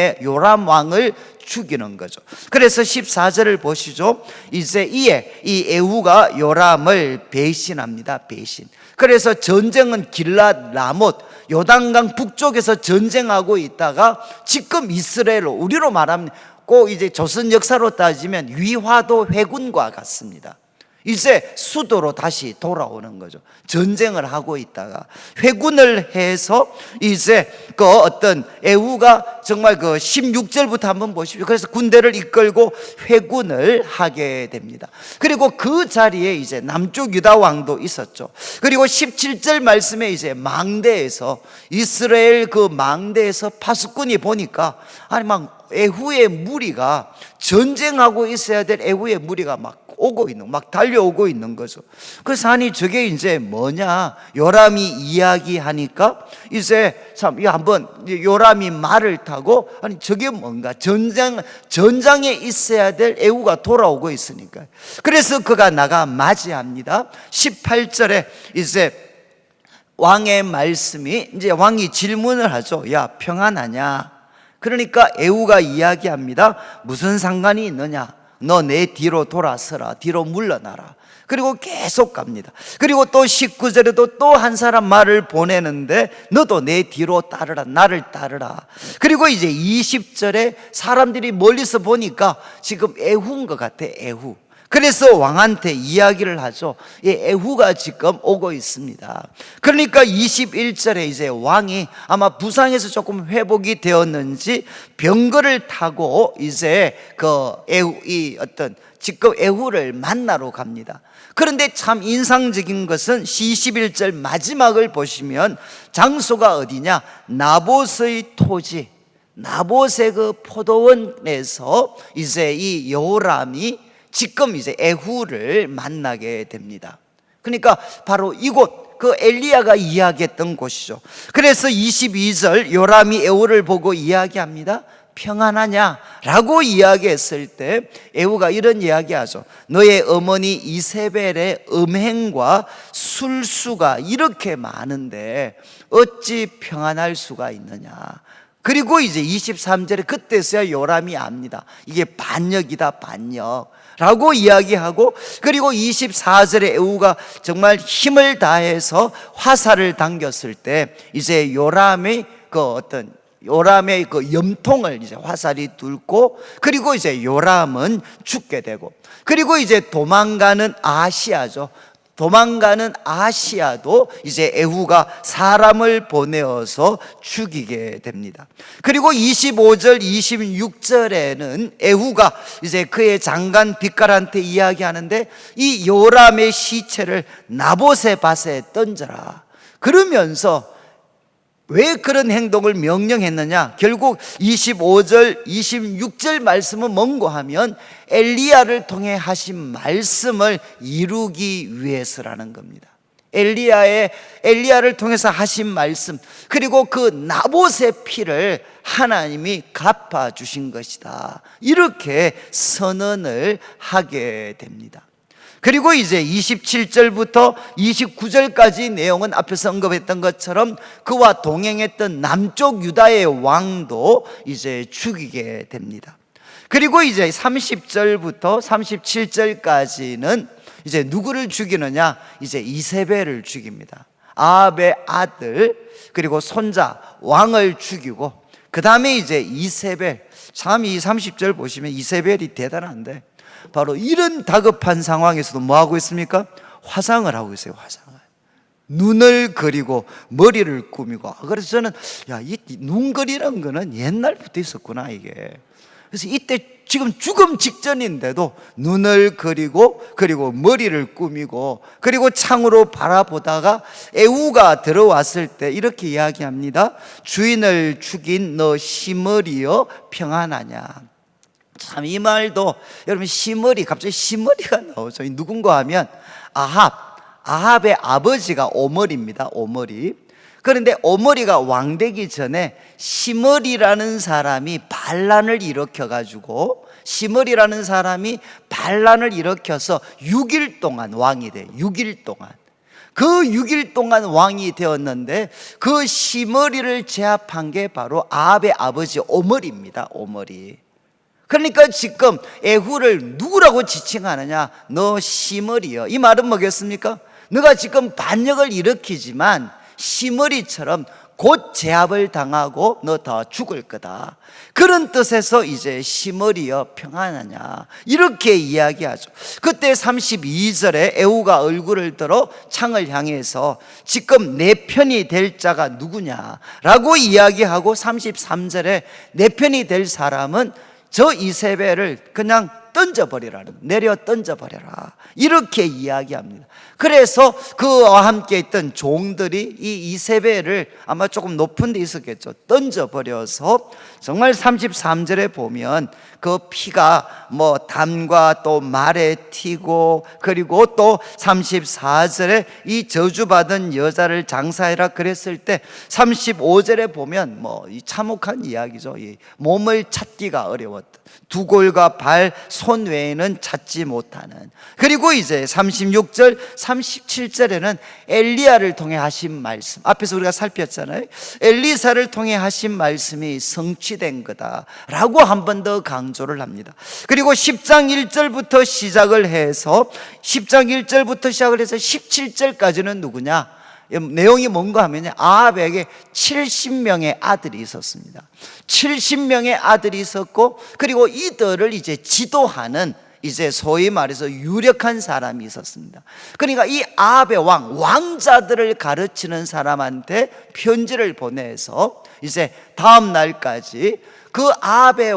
왕을 죽이는 거죠. 그래서 14절을 보시죠. 이제 이에 이 에후가 요람을 배신합니다. 배신. 그래서 전쟁은 길랏 라못 요단강 북쪽에서 전쟁하고 있다가 지금 이스라엘로 우리로 말하면 꼭 이제 조선 역사로 따지면 위화도 회군과 같습니다. 이제 수도로 다시 돌아오는 거죠. 전쟁을 하고 있다가 회군을 해서 이제 그 어떤 에후가 정말 그 16절부터 한번 보십시오. 그래서 군대를 이끌고 회군을 하게 됩니다. 그리고 그 자리에 이제 남쪽 유다 왕도 있었죠. 그리고 17절 말씀에 이제 망대에서 이스라엘 그 망대에서 파수꾼이 보니까 아니 막 에후의 무리가 전쟁하고 있어야 될 에후의 무리가 막 달려오고 있는 거죠. 그래서 아니 저게 이제 뭐냐 요람이 이야기하니까 이제 참 한번 요람이 말을 타고 아니 저게 뭔가 전장에 있어야 될 에후가 돌아오고 있으니까 그래서 그가 나가 맞이합니다. 18절에 이제 왕의 말씀이 이제 왕이 질문을 하죠. 야 평안하냐? 그러니까 에후가 이야기합니다. 무슨 상관이 있느냐? 너 내 뒤로 돌아서라, 뒤로 물러나라. 그리고 계속 갑니다. 그리고 또 19절에도 또 한 사람 말을 보내는데 너도 내 뒤로 따르라, 나를 따르라. 그리고 이제 20절에 사람들이 멀리서 보니까 지금 에후인 것 같아, 에후. 그래서 왕한테 이야기를 하죠. 이 에후가 지금 오고 있습니다. 그러니까 21절에 이제 왕이 아마 부상에서 조금 회복이 되었는지 병거를 타고 이제 지금 에후를 만나러 갑니다. 그런데 참 인상적인 것은 21절 마지막을 보시면 장소가 어디냐? 나봇의 토지, 나봇의 그 포도원에서 이제 이 여호람이 지금 이제 에후를 만나게 됩니다. 그러니까 바로 이곳, 그 엘리야가 이야기했던 곳이죠. 그래서 22절 요람이 에후를 보고 이야기합니다. 평안하냐? 라고 이야기했을 때 에후가 이런 이야기하죠. 너의 어머니 이세벨의 음행과 술수가 이렇게 많은데 어찌 평안할 수가 있느냐? 그리고 이제 23절에 그때서야 요람이 압니다. 이게 반역이다, 반역 라고 이야기하고, 그리고 24절에 에후가 정말 힘을 다해서 화살을 당겼을 때 이제 요람의 그 염통을 이제 화살이 뚫고, 그리고 이제 요람은 죽게 되고, 그리고 이제 도망가는 아시아죠. 도망가는 아시아도 이제 에후가 사람을 보내어서 죽이게 됩니다. 그리고 25절, 26절에는 에후가 이제 그의 장관 빛깔한테 이야기하는데 이 요람의 시체를 나봇의 밭에 던져라. 그러면서 왜 그런 행동을 명령했느냐? 결국 25절, 26절 말씀은 뭔고 하면 엘리야를 통해 하신 말씀을 이루기 위해서라는 겁니다. 엘리야를 통해서 하신 말씀, 그리고 그 나봇의 피를 하나님이 갚아주신 것이다. 이렇게 선언을 하게 됩니다. 그리고 이제 27절부터 29절까지 내용은 앞에서 언급했던 것처럼 그와 동행했던 남쪽 유다의 왕도 이제 죽이게 됩니다. 그리고 이제 30절부터 37절까지는 이제 누구를 죽이느냐? 이제 이세벨을 죽입니다. 아합의 아들, 그리고 손자 왕을 죽이고, 그 다음에 이제 이세벨. 참 이 30절 보시면 이세벨이 대단한데 바로 이런 다급한 상황에서도 뭐 하고 있습니까? 화상을 하고 있어요. 화상을. 눈을 그리고 머리를 꾸미고. 그래서 저는 이 눈 그리는 거는 옛날부터 있었구나, 이게. 그래서 이때 지금 죽음 직전인데도 눈을 그리고 머리를 꾸미고, 그리고 창으로 바라보다가 에후가 들어왔을 때 이렇게 이야기합니다. 주인을 죽인 너 시므리여 평안하냐? 참 이 말도 여러분, 갑자기 시므리가 나오죠. 누군가 하면 아합의 아버지가 오므리입니다. 오므리. 그런데 오므리가 왕되기 전에 시므리라는 사람이 반란을 일으켜가지고, 시므리라는 사람이 반란을 일으켜서 6일 동안 왕이 돼. 6일 동안. 그 6일 동안 왕이 되었는데 그 시므리를 제압한 게 바로 아합의 아버지 오므리입니다. 오므리. 그러니까 지금 에후를 누구라고 지칭하느냐? 너 시므리여. 이 말은 뭐겠습니까? 너가 지금 반역을 일으키지만 시므리처럼 곧 제압을 당하고 너 더 죽을 거다. 그런 뜻에서 이제 시므리여 평안하냐, 이렇게 이야기하죠. 그때 32절에 에후가 얼굴을 들어 창을 향해서 지금 내 편이 될 자가 누구냐라고 이야기하고, 33절에 내 편이 될 사람은 저 이세벨을 그냥 내려 던져버려라, 이렇게 이야기합니다. 그래서 그와 함께 있던 종들이 이 이세벨을 아마 조금 높은 데 있었겠죠. 던져버려서 정말 33절에 보면 그 피가 뭐 담과 또 말에 튀고, 그리고 또 34절에 이 저주받은 여자를 장사해라 그랬을 때 35절에 보면 뭐 이 참혹한 이야기죠. 이 몸을 찾기가 어려웠다. 두골과 발, 손 외에는 찾지 못하는. 그리고 이제 36절, 37절에는 엘리야를 통해 하신 말씀, 앞에서 우리가 살폈잖아요. 엘리사를 통해 하신 말씀이 성취된 거다라고 한 번 더 강조를 합니다. 그리고 10장 1절부터 시작을 해서 17절까지는 누구냐? 내용이 뭔가 하면 아합에게 70명의 아들이 있었습니다. 70명의 아들이 있었고, 그리고 이들을 이제 지도하는, 이제 소위 말해서 유력한 사람이 있었습니다. 그러니까 이 아합의 왕자들을 가르치는 사람한테 편지를 보내서 이제 다음 날까지 그 아합의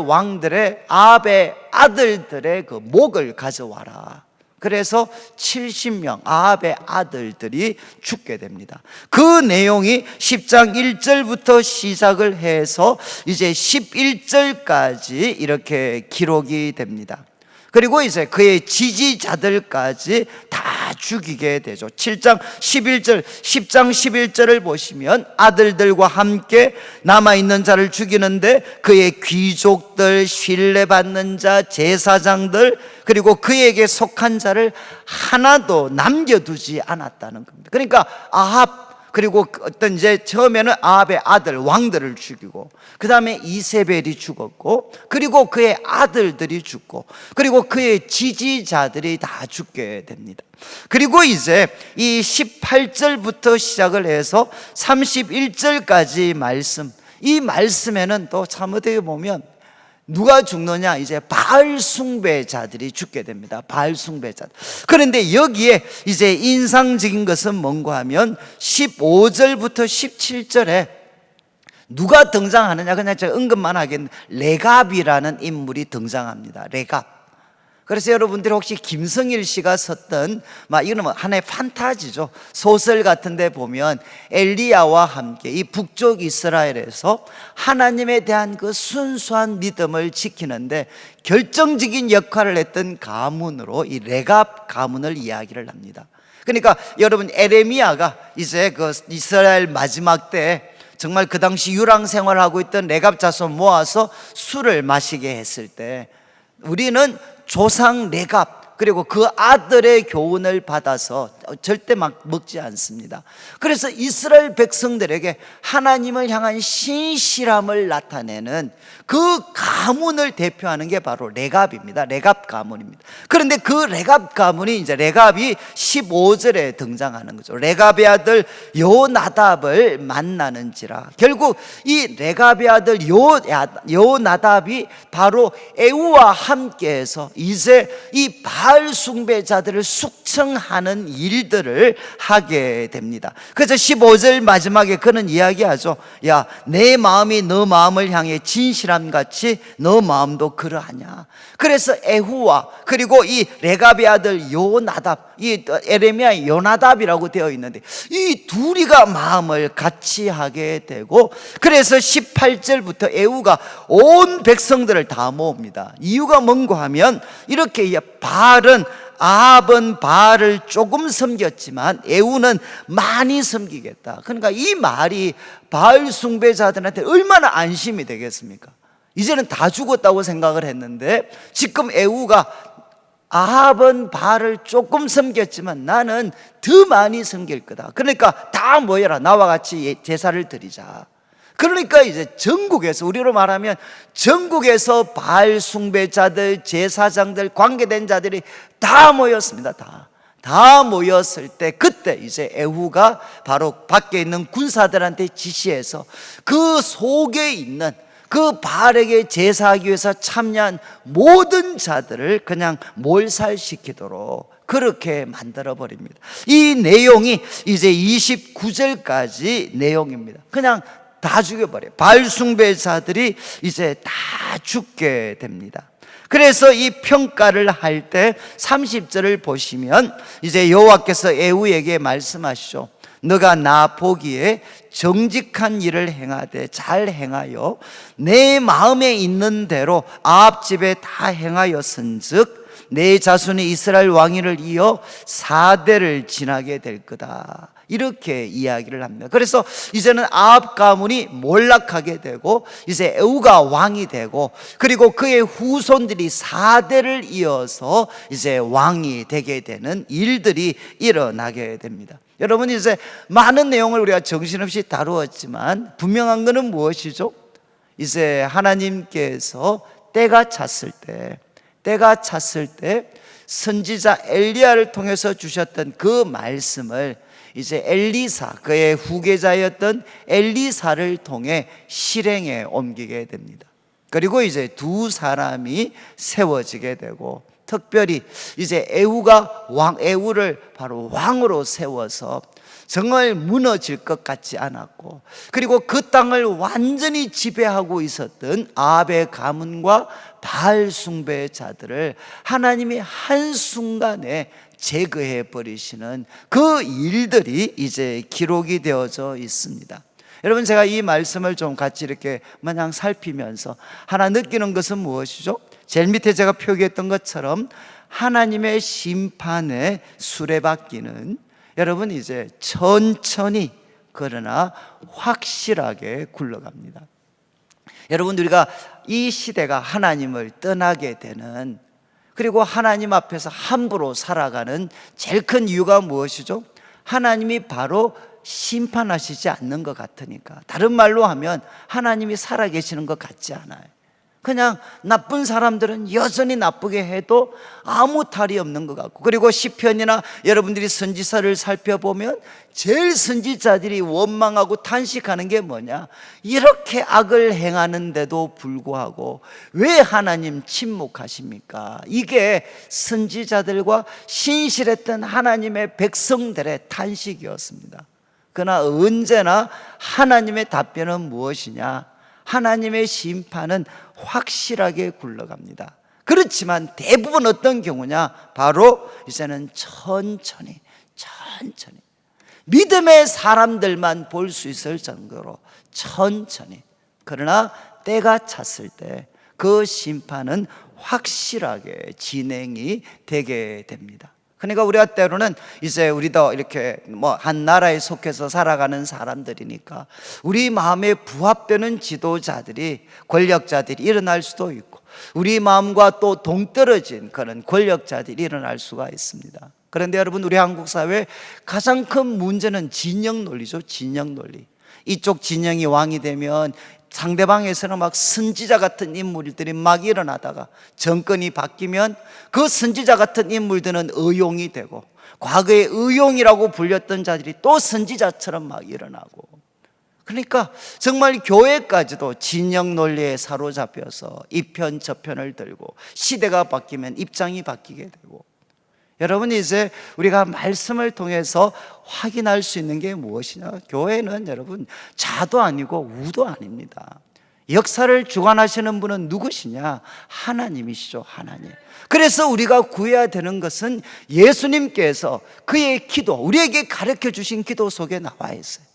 아들들의 그 목을 가져와라. 그래서 70명 아합의 아들들이 죽게 됩니다. 그 내용이 10장 1절부터 시작을 해서 이제 11절까지 이렇게 기록이 됩니다. 그리고 이제 그의 지지자들까지 다 죽이게 되죠. 7장 11절, 10장 11절을 보시면 아들들과 함께 남아있는 자를 죽이는데 그의 귀족들, 신뢰받는 자, 제사장들, 그리고 그에게 속한 자를 하나도 남겨두지 않았다는 겁니다. 그러니까 아합, 그리고 어떤 이제 처음에는 아합의 아들 왕들을 죽이고, 그 다음에 이세벨이 죽었고, 그리고 그의 아들들이 죽고, 그리고 그의 지지자들이 다 죽게 됩니다. 그리고 이제 이 18절부터 시작을 해서 31절까지 말씀, 이 말씀에는 또 참 어떻게 보면 누가 죽느냐? 이제 바알 숭배자들이 죽게 됩니다. 바알 숭배자들. 그런데 여기에 이제 인상적인 것은 뭔가 하면 15절부터 17절에 누가 등장하느냐? 그냥 제가 언급만 하겠는데 레갑이라는 인물이 등장합니다. 레갑. 그래서 여러분들이 혹시 김성일 씨가 썼던, 이거는 하나의 판타지죠. 소설 같은 데 보면 엘리야와 함께 이 북쪽 이스라엘에서 하나님에 대한 그 순수한 믿음을 지키는데 결정적인 역할을 했던 가문으로 이 레갑 가문을 이야기를 합니다. 그러니까 여러분, 에레미야가 이제 그 이스라엘 마지막 때 정말 그 당시 유랑 생활하고 있던 레갑 자손 모아서 술을 마시게 했을 때 우리는 조상 레갑 그리고 그 아들의 교훈을 받아서 절대 막 먹지 않습니다. 그래서 이스라엘 백성들에게 하나님을 향한 신실함을 나타내는 그 가문을 대표하는 게 바로 레갑입니다. 레갑 가문입니다. 그런데 그 레갑 가문이 이제 레갑이 15절에 등장하는 거죠. 레갑의 아들 요나답을 만나는지라. 결국 이 레갑의 아들 요나답이 바로 에후와 함께해서 이제 이 바알 숭배자들을 숙청하는 일들을 하게 됩니다. 그래서 15절 마지막에 그는 이야기하죠. 야, 내 마음이 너 마음을 향해 진실함 같이 너 마음도 그러하냐. 그래서 에후와 그리고 이 레갑의 아들 요나답, 이 에레미야의 요나답이라고 되어 있는데 이 둘이가 마음을 같이 하게 되고, 그래서 18절부터 에후가 온 백성들을 다 모읍니다. 이유가 뭔가 하면 이렇게 아합은 바알을 조금 섬겼지만 에후는 많이 섬기겠다. 그러니까 이 말이 바알 숭배자들한테 얼마나 안심이 되겠습니까? 이제는 다 죽었다고 생각을 했는데 지금 에후가 아합은 바알을 조금 섬겼지만 나는 더 많이 섬길 거다. 그러니까 다 모여라. 나와 같이 제사를 드리자. 그러니까 이제 전국에서, 우리로 말하면 전국에서 바알 숭배자들, 제사장들, 관계된 자들이 다 모였습니다. 다 모였을 때 그때 이제 에후가 바로 밖에 있는 군사들한테 지시해서 그 속에 있는 그 바알에게 제사하기 위해서 참여한 모든 자들을 그냥 몰살시키도록 그렇게 만들어 버립니다. 이 내용이 이제 29절까지 내용입니다. 그냥 다 죽여버려요. 바알 숭배자들이 이제 다 죽게 됩니다. 그래서 이 평가를 할 때 30절을 보시면 이제 여호와께서 에후에게 말씀하시죠. 너가 나 보기에 정직한 일을 행하되 잘 행하여 내 마음에 있는 대로 아합 집에 다 행하였은즉 내 자손이 이스라엘 왕위를 이어 4대를 지나게 될 거다. 이렇게 이야기를 합니다. 그래서 이제는 아합 가문이 몰락하게 되고 이제 에후가 왕이 되고 그리고 그의 후손들이 4대를 이어서 이제 왕이 되게 되는 일들이 일어나게 됩니다. 여러분, 이제 많은 내용을 우리가 정신없이 다루었지만 분명한 것은 무엇이죠? 이제 하나님께서 때가 찼을 때 선지자 엘리야를 통해서 주셨던 그 말씀을 이제 엘리사, 그의 후계자였던 엘리사를 통해 실행에 옮기게 됩니다. 그리고 이제 두 사람이 세워지게 되고, 특별히 이제 에후를 바로 왕으로 세워서 정말 무너질 것 같지 않았고, 그리고 그 땅을 완전히 지배하고 있었던 아합의 가문과 바알 숭배자들을 하나님이 한순간에 제거해 버리시는 그 일들이 이제 기록이 되어져 있습니다. 여러분, 제가 이 말씀을 좀 같이 이렇게 마냥 살피면서 하나 느끼는 것은 무엇이죠? 제일 밑에 제가 표기했던 것처럼 하나님의 심판의 수레바퀴는 여러분 이제 천천히 그러나 확실하게 굴러갑니다. 여러분, 우리가 이 시대가 하나님을 떠나게 되는, 그리고 하나님 앞에서 함부로 살아가는 제일 큰 이유가 무엇이죠? 하나님이 바로 심판하시지 않는 것 같으니까. 다른 말로 하면 하나님이 살아계시는 것 같지 않아요. 그냥 나쁜 사람들은 여전히 나쁘게 해도 아무 탈이 없는 것 같고, 그리고 시편이나 여러분들이 선지서를 살펴보면 제일 선지자들이 원망하고 탄식하는 게 뭐냐? 이렇게 악을 행하는데도 불구하고 왜 하나님 침묵하십니까? 이게 선지자들과 신실했던 하나님의 백성들의 탄식이었습니다. 그러나 언제나 하나님의 답변은 무엇이냐? 하나님의 심판은 확실하게 굴러갑니다. 그렇지만 대부분 어떤 경우냐? 바로 이제는 천천히 믿음의 사람들만 볼 수 있을 정도로 천천히, 그러나 때가 찼을 때 그 심판은 확실하게 진행이 되게 됩니다. 그러니까 우리가 때로는 이제 우리도 이렇게 한 나라에 속해서 살아가는 사람들이니까 우리 마음에 부합되는 지도자들이, 권력자들이 일어날 수도 있고, 우리 마음과 또 동떨어진 그런 권력자들이 일어날 수가 있습니다. 그런데 여러분, 우리 한국 사회의 가장 큰 문제는 진영 논리죠. 진영 논리. 이쪽 진영이 왕이 되면 상대방에서는 막 선지자 같은 인물들이 막 일어나다가 정권이 바뀌면 그 선지자 같은 인물들은 의용이 되고, 과거에 의용이라고 불렸던 자들이 또 선지자처럼 막 일어나고, 그러니까 정말 교회까지도 진영 논리에 사로잡혀서 이 편 저 편을 들고 시대가 바뀌면 입장이 바뀌게 되고, 여러분, 이제 우리가 말씀을 통해서 확인할 수 있는 게 무엇이냐? 교회는 여러분 자도 아니고 우도 아닙니다. 역사를 주관하시는 분은 누구시냐? 하나님이시죠. 하나님. 그래서 우리가 구해야 되는 것은 예수님께서 그의 기도, 우리에게 가르쳐 주신 기도 속에 나와 있어요.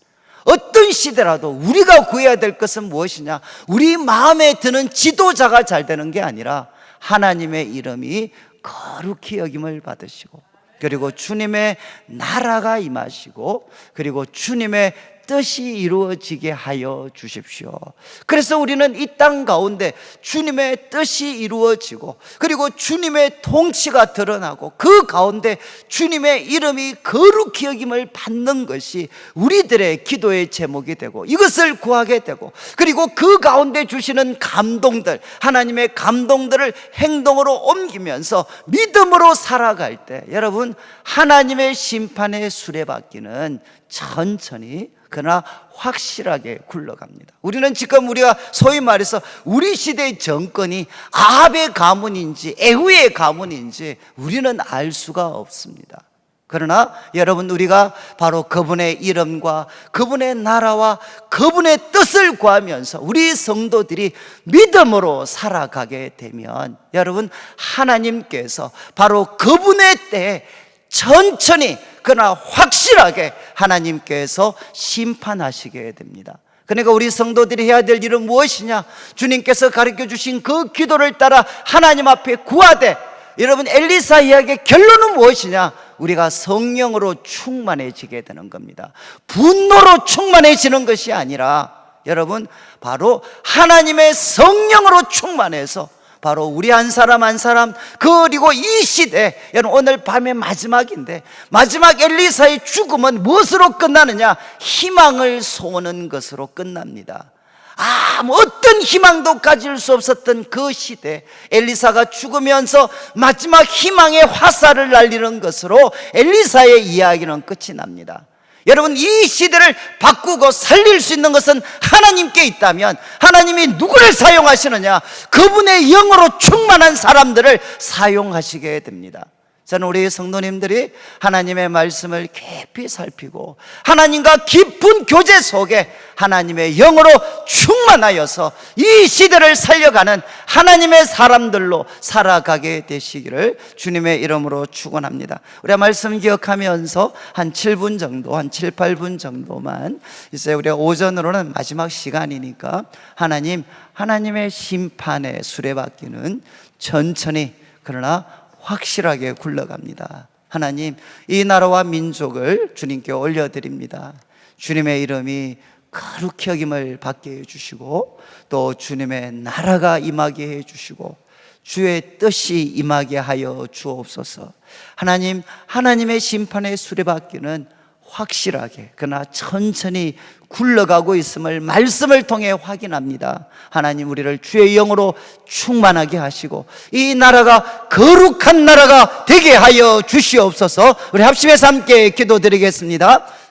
어떤 시대라도 우리가 구해야 될 것은 무엇이냐? 우리 마음에 드는 지도자가 잘 되는 게 아니라 하나님의 이름이 거룩히 여김을 받으시고, 그리고 주님의 나라가 임하시고, 그리고 주님의 뜻이 이루어지게 하여 주십시오. 그래서 우리는 이 땅 가운데 주님의 뜻이 이루어지고, 그리고 주님의 통치가 드러나고, 그 가운데 주님의 이름이 거룩히 여김을 받는 것이 우리들의 기도의 제목이 되고, 이것을 구하게 되고, 그리고 그 가운데 주시는 감동들, 하나님의 감동들을 행동으로 옮기면서 믿음으로 살아갈 때, 여러분, 하나님의 심판의 수레바퀴는 천천히 그러나 확실하게 굴러갑니다. 우리는 지금 우리가 소위 말해서 우리 시대의 정권이 아합의 가문인지 에후의 가문인지 우리는 알 수가 없습니다. 그러나 여러분, 우리가 바로 그분의 이름과 그분의 나라와 그분의 뜻을 구하면서 우리 성도들이 믿음으로 살아가게 되면, 여러분, 하나님께서 바로 그분의 때에 천천히 그러나 확실하게 하나님께서 심판하시게 됩니다. 그러니까 우리 성도들이 해야 될 일은 무엇이냐? 주님께서 가르쳐 주신 그 기도를 따라 하나님 앞에 구하되, 여러분, 엘리사 이야기의 결론은 무엇이냐? 우리가 성령으로 충만해지게 되는 겁니다. 분노로 충만해지는 것이 아니라 여러분 바로 하나님의 성령으로 충만해서 바로 우리 한 사람 한 사람, 그리고 이 시대, 여러분 오늘 밤의 마지막인데 마지막 엘리사의 죽음은 무엇으로 끝나느냐? 희망을 쏘는 것으로 끝납니다. 어떤 희망도 가질 수 없었던 그 시대, 엘리사가 죽으면서 마지막 희망의 화살을 날리는 것으로 엘리사의 이야기는 끝이 납니다. 여러분, 이 시대를 바꾸고 살릴 수 있는 것은 하나님께 있다면 하나님이 누구를 사용하시느냐? 그분의 영으로 충만한 사람들을 사용하시게 됩니다. 저는 우리 성도님들이 하나님의 말씀을 깊이 살피고 하나님과 깊은 교제 속에 하나님의 영으로 충만하여서 이 시대를 살려가는 하나님의 사람들로 살아가게 되시기를 주님의 이름으로 축원합니다. 우리가 말씀 기억하면서 한 7분 정도, 한 7, 8분 정도만 이제 우리가 오전으로는 마지막 시간이니까 하나님의 심판의 수레바퀴는 천천히 그러나 확실하게 굴러갑니다. 하나님, 이 나라와 민족을 주님께 올려드립니다. 주님의 이름이 거룩히 여김을 받게 해주시고 또 주님의 나라가 임하게 해주시고 주의 뜻이 임하게 하여 주옵소서. 하나님의 심판의 수레바퀴는 확실하게 그러나 천천히 굴러가고 있음을 말씀을 통해 확인합니다. 하나님, 우리를 주의 영으로 충만하게 하시고 이 나라가 거룩한 나라가 되게 하여 주시옵소서. 우리 합심해서 함께 기도드리겠습니다.